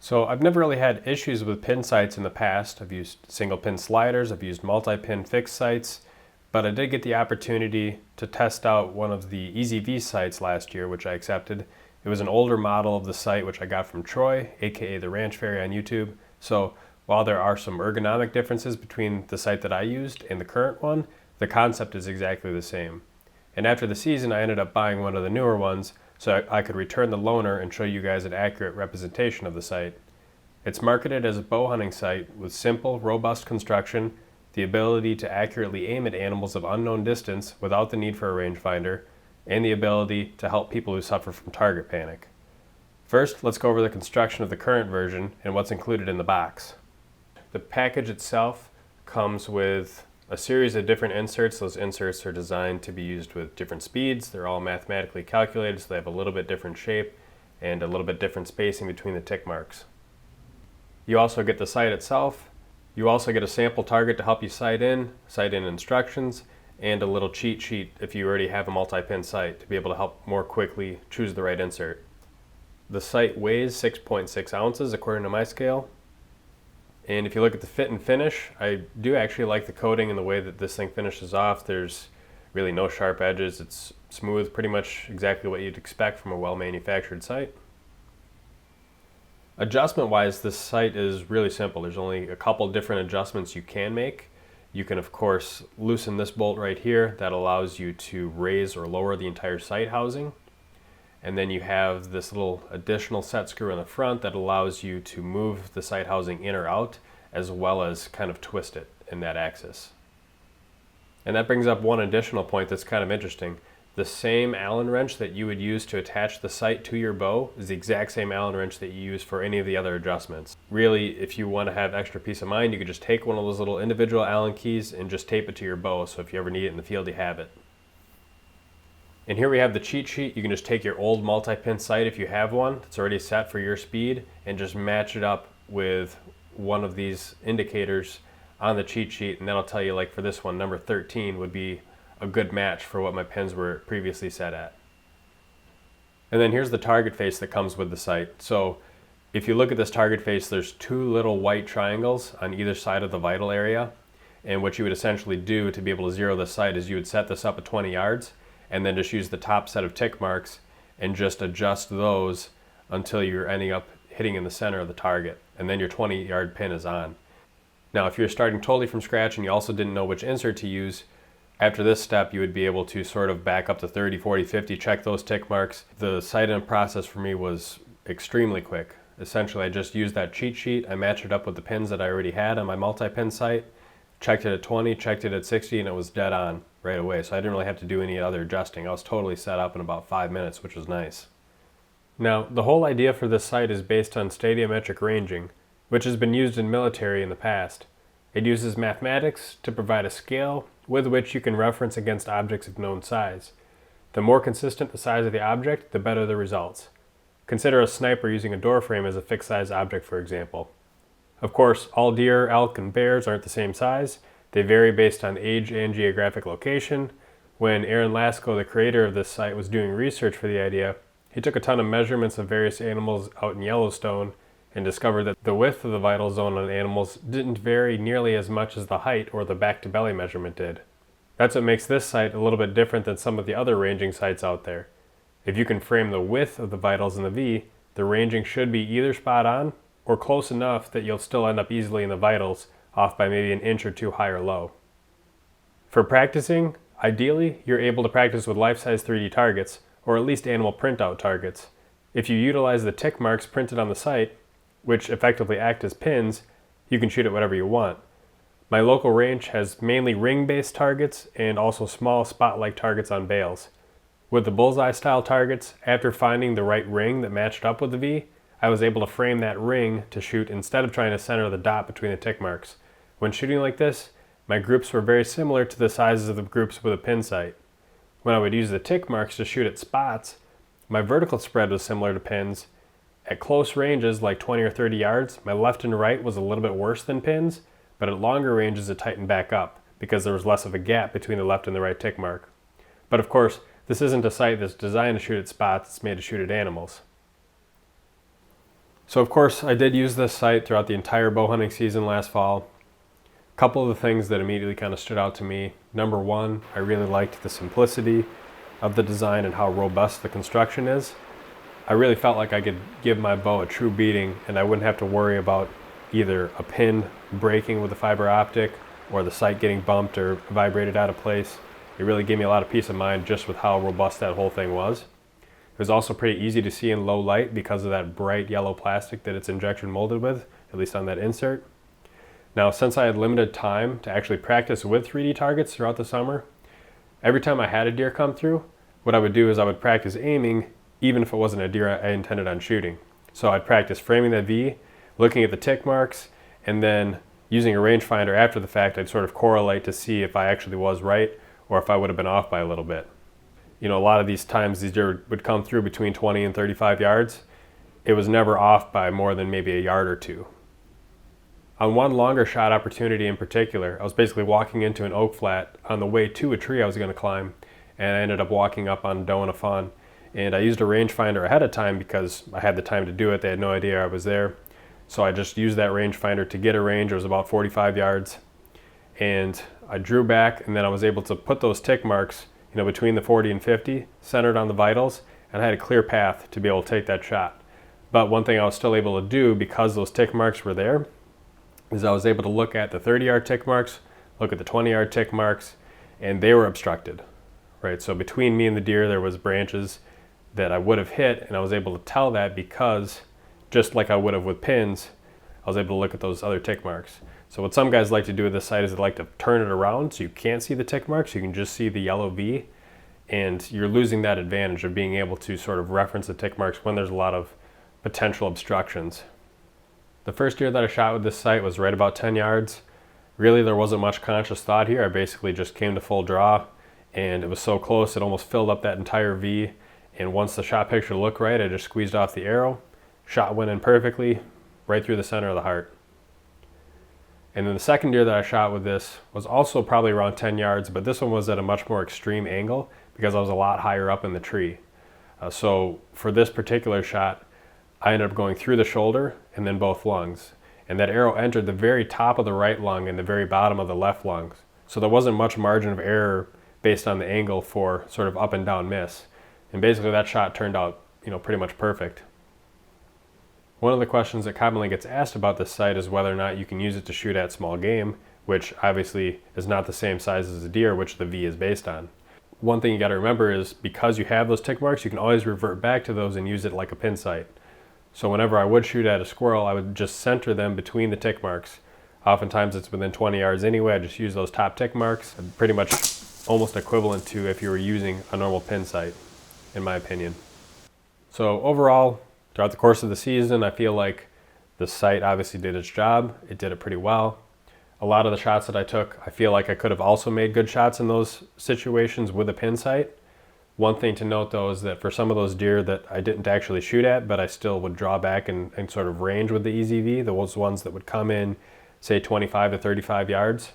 So I've never really had issues with pin sights in the past. I've used single pin sliders, I've used multi-pin fixed sights, but I did get the opportunity to test out one of the EZV sights last year, which I accepted. It was an older model of the sight, which I got from Troy, aka the Ranch Fairy on YouTube. So while there are some ergonomic differences between the sight that I used and the current one, the concept is exactly the same. And after the season, I ended up buying one of the newer ones so I could return the loaner and show you guys an accurate representation of the sight. It's marketed as a bow hunting sight with simple, robust construction, the ability to accurately aim at animals of unknown distance without the need for a rangefinder, and the ability to help people who suffer from target panic. First, let's go over the construction of the current version and what's included in the box. The package itself comes with a series of different inserts. Those inserts are designed to be used with different speeds. They're all mathematically calculated, so they have a little bit different shape and a little bit different spacing between the tick marks. You also get the sight itself. You also get a sample target to help you sight in instructions, and a little cheat sheet if you already have a multi-pin sight to be able to help more quickly choose the right insert. The sight weighs 6.6 ounces according to my scale. And if you look at the fit and finish, I do actually like the coating and the way that this thing finishes off. There's really no sharp edges. It's smooth, pretty much exactly what you'd expect from a well-manufactured sight. Adjustment-wise, this sight is really simple. There's only a couple different adjustments you can make. You can, of course, loosen this bolt right here. That allows you to raise or lower the entire sight housing. And then you have this little additional set screw in the front that allows you to move the sight housing in or out, as well as kind of twist it in that axis. And that brings up one additional point that's kind of interesting. The same Allen wrench that you would use to attach the sight to your bow is the exact same Allen wrench that you use for any of the other adjustments. Really, if you want to have extra peace of mind, you could just take one of those little individual Allen keys and just tape it to your bow, so if you ever need it in the field, you have it. And here we have the cheat sheet. You can just take your old multi-pin sight if you have one that's already set for your speed and just match it up with one of these indicators on the cheat sheet, and that'll tell you, like for this one, number 13 would be a good match for what my pins were previously set at. And then here's the target face that comes with the sight. So if you look at this target face, there's two little white triangles on either side of the vital area. And what you would essentially do to be able to zero the sight is you would set this up at 20 yards and then just use the top set of tick marks and just adjust those until you're ending up hitting in the center of the target. And then your 20-yard pin is on. Now, if you're starting totally from scratch and you also didn't know which insert to use, after this step, you would be able to sort of back up to 30, 40, 50, check those tick marks. The sight-in process for me was extremely quick. Essentially, I just used that cheat sheet. I matched it up with the pins that I already had on my multi-pin sight, checked it at 20, checked it at 60, and it was dead on right away. So I didn't really have to do any other adjusting. I was totally set up in about 5 minutes, which was nice. Now, the whole idea for this sight is based on stadiametric ranging, which has been used in military in the past. It uses mathematics to provide a scale with which you can reference against objects of known size. The more consistent the size of the object, the better the results. Consider a sniper using a door frame as a fixed size object, for example. Of course, all deer, elk, and bears aren't the same size. They vary based on age and geographic location. When Aaron Lasko, the creator of this site, was doing research for the idea, he took a ton of measurements of various animals out in Yellowstone and discovered that the width of the vital zone on animals didn't vary nearly as much as the height or the back-to-belly measurement did. That's what makes this sight a little bit different than some of the other ranging sights out there. If you can frame the width of the vitals in the V, the ranging should be either spot on or close enough that you'll still end up easily in the vitals, off by maybe an inch or two high or low. For practicing, ideally, you're able to practice with life-size 3D targets, or at least animal printout targets. If you utilize the tick marks printed on the sight, which effectively act as pins, you can shoot at whatever you want. My local range has mainly ring-based targets and also small spot-like targets on bales. With the bullseye style targets, after finding the right ring that matched up with the V, I was able to frame that ring to shoot instead of trying to center the dot between the tick marks. When shooting like this, my groups were very similar to the sizes of the groups with a pin sight. When I would use the tick marks to shoot at spots, my vertical spread was similar to pins. At close ranges, like 20 or 30 yards, my left and right was a little bit worse than pins, but at longer ranges it tightened back up because there was less of a gap between the left and the right tick mark. But of course, this isn't a sight that's designed to shoot at spots, it's made to shoot at animals. So of course I did use this sight throughout the entire bow hunting season last fall. A couple of the things that immediately kind of stood out to me. Number one, I really liked the simplicity of the design and how robust the construction is. I really felt like I could give my bow a true beating and I wouldn't have to worry about either a pin breaking with the fiber optic or the sight getting bumped or vibrated out of place. It really gave me a lot of peace of mind just with how robust that whole thing was. It was also pretty easy to see in low light because of that bright yellow plastic that it's injection molded with, at least on that insert. Now, since I had limited time to actually practice with 3D targets throughout the summer, every time I had a deer come through, what I would do is I would practice aiming even if it wasn't a deer I intended on shooting. So I'd practice framing that V, looking at the tick marks, and then using a rangefinder after the fact, I'd sort of correlate to see if I actually was right or if I would have been off by a little bit. You know, a lot of these times these deer would come through between 20 and 35 yards. It was never off by more than maybe a yard or two. On one longer shot opportunity in particular, I was basically walking into an oak flat on the way to a tree I was going to climb, and I ended up walking up on a doe and a fawn. And I used a rangefinder ahead of time because I had the time to do it. They had no idea I was there. So I just used that rangefinder to get a range. It was about 45 yards. And I drew back, and then I was able to put those tick marks, you know, between the 40 and 50, centered on the vitals, and I had a clear path to be able to take that shot. But one thing I was still able to do because those tick marks were there is I was able to look at the 30-yard tick marks, look at the 20-yard tick marks, and they were obstructed, right? So between me and the deer, there was branches that I would have hit, and I was able to tell that because just like I would have with pins, I was able to look at those other tick marks. So what some guys like to do with this sight is they like to turn it around so you can't see the tick marks, you can just see the yellow V, and you're losing that advantage of being able to sort of reference the tick marks when there's a lot of potential obstructions. The first deer that I shot with this sight was right about 10 yards. Really, there wasn't much conscious thought here. I basically just came to full draw, and it was so close it almost filled up that entire V. And once the shot picture looked right, I just squeezed off the arrow. Shot went in perfectly, right through the center of the heart. And then the second deer that I shot with this was also probably around 10 yards, but this one was at a much more extreme angle because I was a lot higher up in the tree. So for this particular shot, I ended up going through the shoulder and then both lungs. And that arrow entered the very top of the right lung and the very bottom of the left lung. So there wasn't much margin of error based on the angle for sort of up and down miss. And basically that shot turned out, you know, pretty much perfect. One of the questions that commonly gets asked about this sight is whether or not you can use it to shoot at small game, which obviously is not the same size as a deer, which the V is based on. One thing you got to remember is because you have those tick marks, you can always revert back to those and use it like a pin sight. So whenever I would shoot at a squirrel, I would just center them between the tick marks. Oftentimes it's within 20 yards anyway. I just use those top tick marks, pretty much almost equivalent to if you were using a normal pin sight, in my opinion. So overall, throughout the course of the season, I feel like the sight obviously did its job. It did it pretty well. A lot of the shots that I took, I feel like I could have also made good shots in those situations with a pin sight. One thing to note though is that for some of those deer that I didn't actually shoot at, but I still would draw back and sort of range with the EZV, those ones that would come in, say 25 to 35 yards.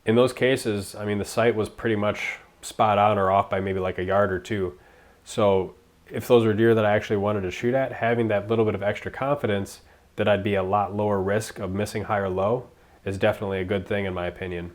In those cases, I mean, the sight was pretty much spot on or off by maybe like a yard or two. So if those were deer that I actually wanted to shoot at, having that little bit of extra confidence that I'd be a lot lower risk of missing high or low is definitely a good thing in my opinion.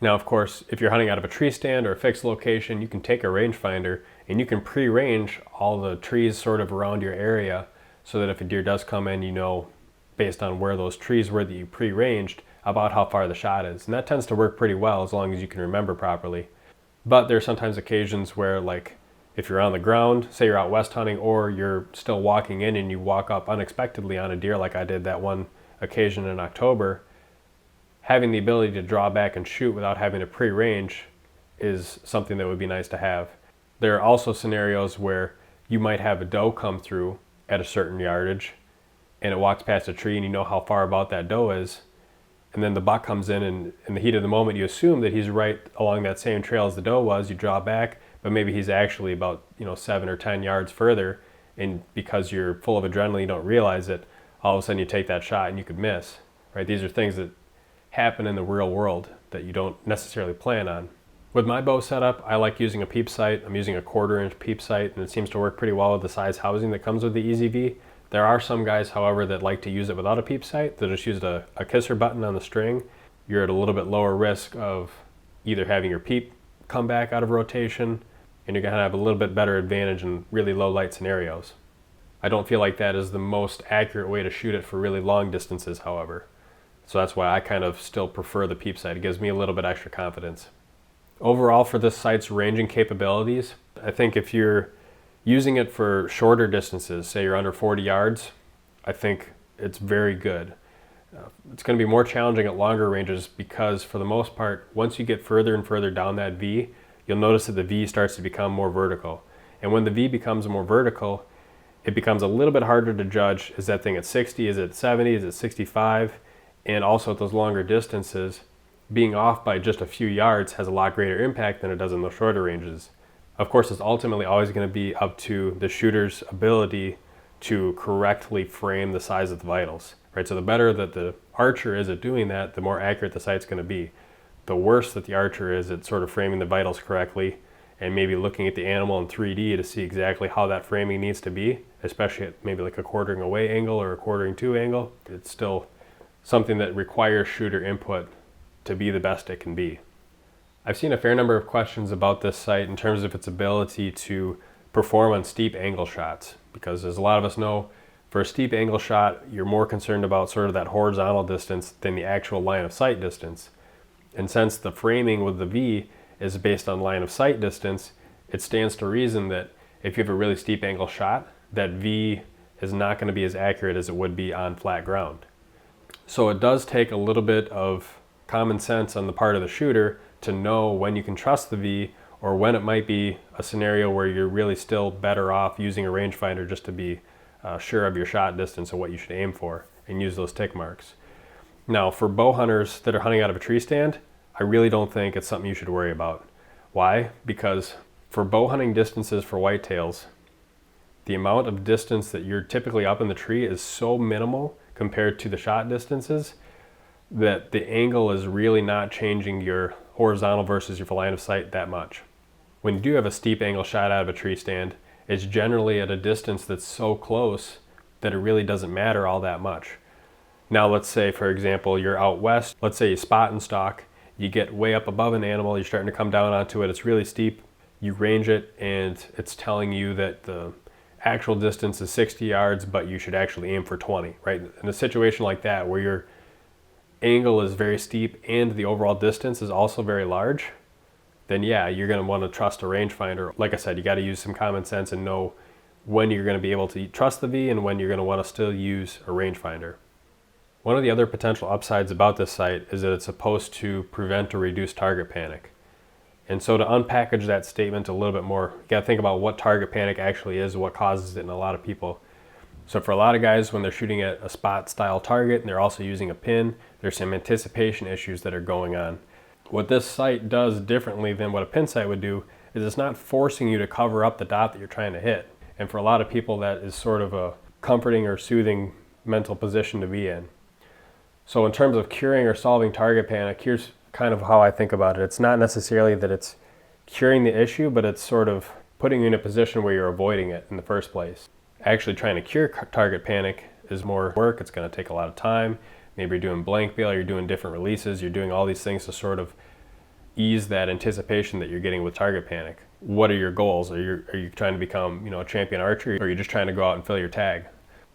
Now, of course, if you're hunting out of a tree stand or a fixed location, you can take a rangefinder and you can pre-range all the trees sort of around your area so that if a deer does come in, you know, based on where those trees were that you pre-ranged, about how far the shot is. And that tends to work pretty well as long as you can remember properly. But there are sometimes occasions where, like, if you're on the ground, say you're out west hunting, or you're still walking in and you walk up unexpectedly on a deer like I did that one occasion in October, having the ability to draw back and shoot without having to pre-range is something that would be nice to have. There are also scenarios where you might have a doe come through at a certain yardage and it walks past a tree and you know how far about that doe is, and then the buck comes in the heat of the moment you assume that he's right along that same trail as the doe was, you draw back, but maybe he's actually about 7 or 10 yards further, and because you're full of adrenaline you don't realize it, all of a sudden you take that shot and you could miss, right? These are things that happen in the real world that you don't necessarily plan on. With my bow setup, I like using a Peep sight. I'm using a 1/4 inch Peep sight, and it seems to work pretty well with the size housing that comes with the EZV. There are some guys, however, that like to use it without a peep sight. They'll just use a kisser button on the string. You're at a little bit lower risk of either having your peep come back out of rotation, and you're gonna have a little bit better advantage in really low light scenarios. I don't feel like that is the most accurate way to shoot it for really long distances, however. So that's why I kind of still prefer the peep sight. It gives me a little bit extra confidence. Overall, for this sight's ranging capabilities, I think if you're using it for shorter distances, say you're under 40 yards, I think it's very good. It's going to be more challenging at longer ranges because for the most part, once you get further and further down that V, you'll notice that the V starts to become more vertical. And when the V becomes more vertical, it becomes a little bit harder to judge, is that thing at 60, is it at 70, is it 65? And also at those longer distances, being off by just a few yards has a lot greater impact than it does in those shorter ranges. Of course, it's ultimately always going to be up to the shooter's ability to correctly frame the size of the vitals, right? So the better that the archer is at doing that, the more accurate the sight's going to be. The worse that the archer is at sort of framing the vitals correctly and maybe looking at the animal in 3D to see exactly how that framing needs to be, especially at maybe like a quartering away angle or a quartering to angle, it's still something that requires shooter input to be the best it can be. I've seen a fair number of questions about this sight in terms of its ability to perform on steep angle shots, because as a lot of us know, for a steep angle shot, you're more concerned about sort of that horizontal distance than the actual line of sight distance. And since the framing with the V is based on line of sight distance, it stands to reason that if you have a really steep angle shot, that V is not going to be as accurate as it would be on flat ground. So it does take a little bit of common sense on the part of the shooter to know when you can trust the V or when it might be a scenario where you're really still better off using a rangefinder just to be sure of your shot distance and what you should aim for and use those tick marks. Now, for bow hunters that are hunting out of a tree stand, I really don't think it's something you should worry about. Why? Because for bow hunting distances for whitetails, the amount of distance that you're typically up in the tree is so minimal compared to the shot distances that the angle is really not changing your horizontal versus your line of sight that much. When you do have a steep angle shot out of a tree stand, it's generally at a distance that's so close that it really doesn't matter all that much. Now let's say, for example, you're out west, let's say you spot and stalk, you get way up above an animal, you're starting to come down onto it, it's really steep, you range it and it's telling you that the actual distance is 60 yards, but you should actually aim for 20, right? In a situation like that where your angle is very steep and the overall distance is also very large, then yeah, you're going to want to trust a rangefinder. Like I said, you got to use some common sense and know when you're going to be able to trust the V and when you're going to want to still use a rangefinder. One of the other potential upsides about this sight is that it's supposed to prevent or reduce target panic. And so to unpackage that statement a little bit more, you got to think about what target panic actually is and what causes it in a lot of people. So for a lot of guys, when they're shooting at a spot style target and they're also using a pin, there's some anticipation issues that are going on. What this sight does differently than what a pin sight would do is it's not forcing you to cover up the dot that you're trying to hit. And for a lot of people, that is sort of a comforting or soothing mental position to be in. So in terms of curing or solving target panic, here's kind of how I think about it. It's not necessarily that it's curing the issue, but it's sort of putting you in a position where you're avoiding it in the first place. Actually trying to cure target panic is more work. It's going to take a lot of time. Maybe you're doing blank bail, you're doing different releases, you're doing all these things to sort of ease that anticipation that you're getting with target panic. What are your goals? Are you trying to become, a champion archer, or are you just trying to go out and fill your tag?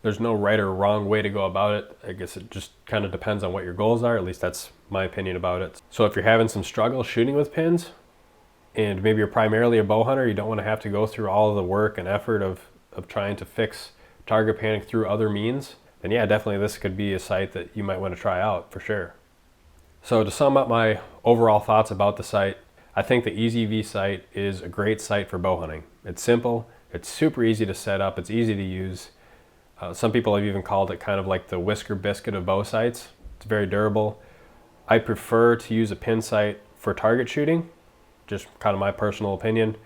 There's no right or wrong way to go about it. I guess it just kind of depends on what your goals are. At least that's my opinion about it. So if you're having some struggle shooting with pins, and maybe you're primarily a bow hunter, you don't want to have to go through all of the work and effort of trying to fix target panic through other means, then yeah, definitely this could be a sight that you might want to try out for sure. So to sum up my overall thoughts about the sight, I think the EZV sight is a great sight for bow hunting. It's simple, it's super easy to set up, it's easy to use. Some people have even called it kind of like the whisker biscuit of bow sights. It's very durable. I prefer to use a pin sight for target shooting, just kind of my personal opinion.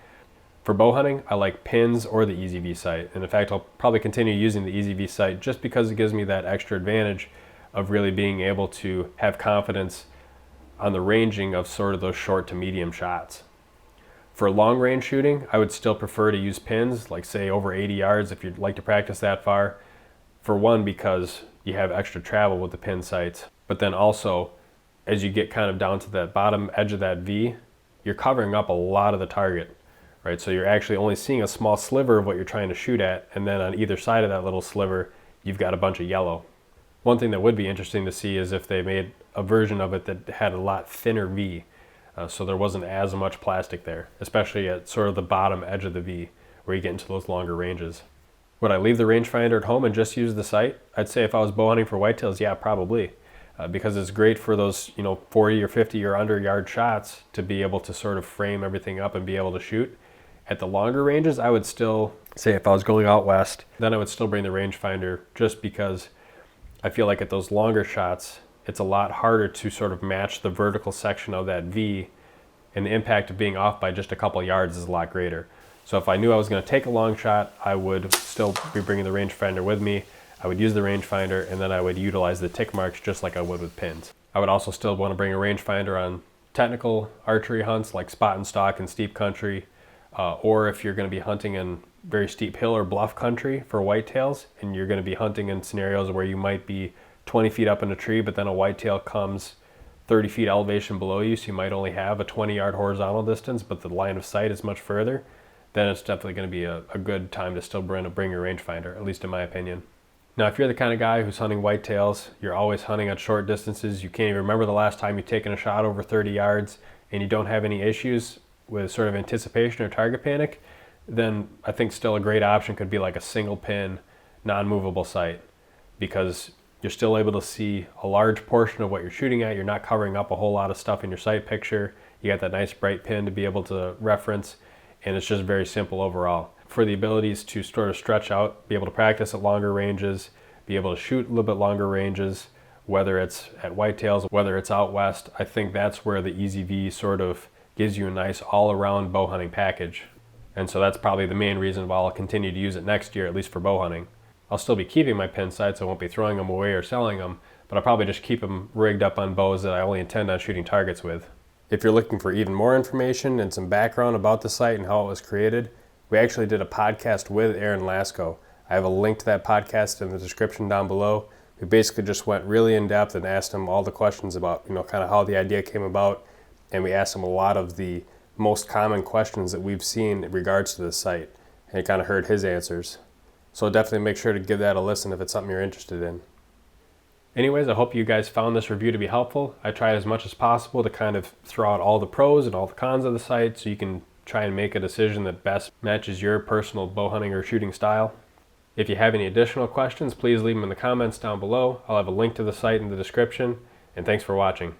For bow hunting, I like pins or the EZV sight. And in fact, I'll probably continue using the EZV sight just because it gives me that extra advantage of really being able to have confidence on the ranging of sort of those short to medium shots. For long range shooting, I would still prefer to use pins, like say over 80 yards if you'd like to practice that far. For one, because you have extra travel with the pin sights, but then also as you get kind of down to that bottom edge of that V, you're covering up a lot of the target, right? So you're actually only seeing a small sliver of what you're trying to shoot at, and then on either side of that little sliver, you've got a bunch of yellow. One thing that would be interesting to see is if they made a version of it that had a lot thinner V, so there wasn't as much plastic there, especially at sort of the bottom edge of the V, where you get into those longer ranges. Would I leave the rangefinder at home and just use the sight? I'd say if I was bow hunting for whitetails, yeah, probably. Because it's great for those 40 or 50 or under yard shots to be able to sort of frame everything up and be able to shoot. At the longer ranges, I would still say if I was going out west, then I would still bring the rangefinder, just because I feel like at those longer shots, it's a lot harder to sort of match the vertical section of that V, and the impact of being off by just a couple yards is a lot greater. So if I knew I was going to take a long shot, I would still be bringing the rangefinder with me. I would use the rangefinder, and then I would utilize the tick marks just like I would with pins. I would also still want to bring a rangefinder on technical archery hunts like spot and stalk and steep country, or if you're going to be hunting in very steep hill or bluff country for whitetails, and you're going to be hunting in scenarios where you might be 20 feet up in a tree, but then a whitetail comes 30 feet elevation below you, so you might only have a 20-yard horizontal distance, but the line of sight is much further, then it's definitely going to be a good time to still bring your rangefinder, at least in my opinion. Now, if you're the kind of guy who's hunting whitetails, you're always hunting at short distances, you can't even remember the last time you've taken a shot over 30 yards, and you don't have any issues with sort of anticipation or target panic, then I think still a great option could be like a single pin, non-movable sight, because you're still able to see a large portion of what you're shooting at. You're not covering up a whole lot of stuff in your sight picture. You got that nice bright pin to be able to reference, and it's just very simple overall. For the abilities to sort of stretch out, be able to practice at longer ranges, be able to shoot a little bit longer ranges, whether it's at whitetails, whether it's out west, I think that's where the EZV sort of gives you a nice all-around bow hunting package. And so that's probably the main reason why I'll continue to use it next year, at least for bow hunting. I'll still be keeping my pin sights, I won't be throwing them away or selling them, but I'll probably just keep them rigged up on bows that I only intend on shooting targets with. If you're looking for even more information and some background about the sight and how it was created, we actually did a podcast with Aaron Lasko. I have a link to that podcast in the description down below. We basically just went really in depth and asked him all the questions about, kind of how the idea came about, and we asked him a lot of the most common questions that we've seen in regards to the sight, and you kind of heard his answers. So definitely make sure to give that a listen if it's something you're interested in. Anyways, I hope you guys found this review to be helpful. I tried as much as possible to kind of throw out all the pros and all the cons of the sight so you can try and make a decision that best matches your personal bow hunting or shooting style. If you have any additional questions, please leave them in the comments down below. I'll have a link to the site in the description, and thanks for watching.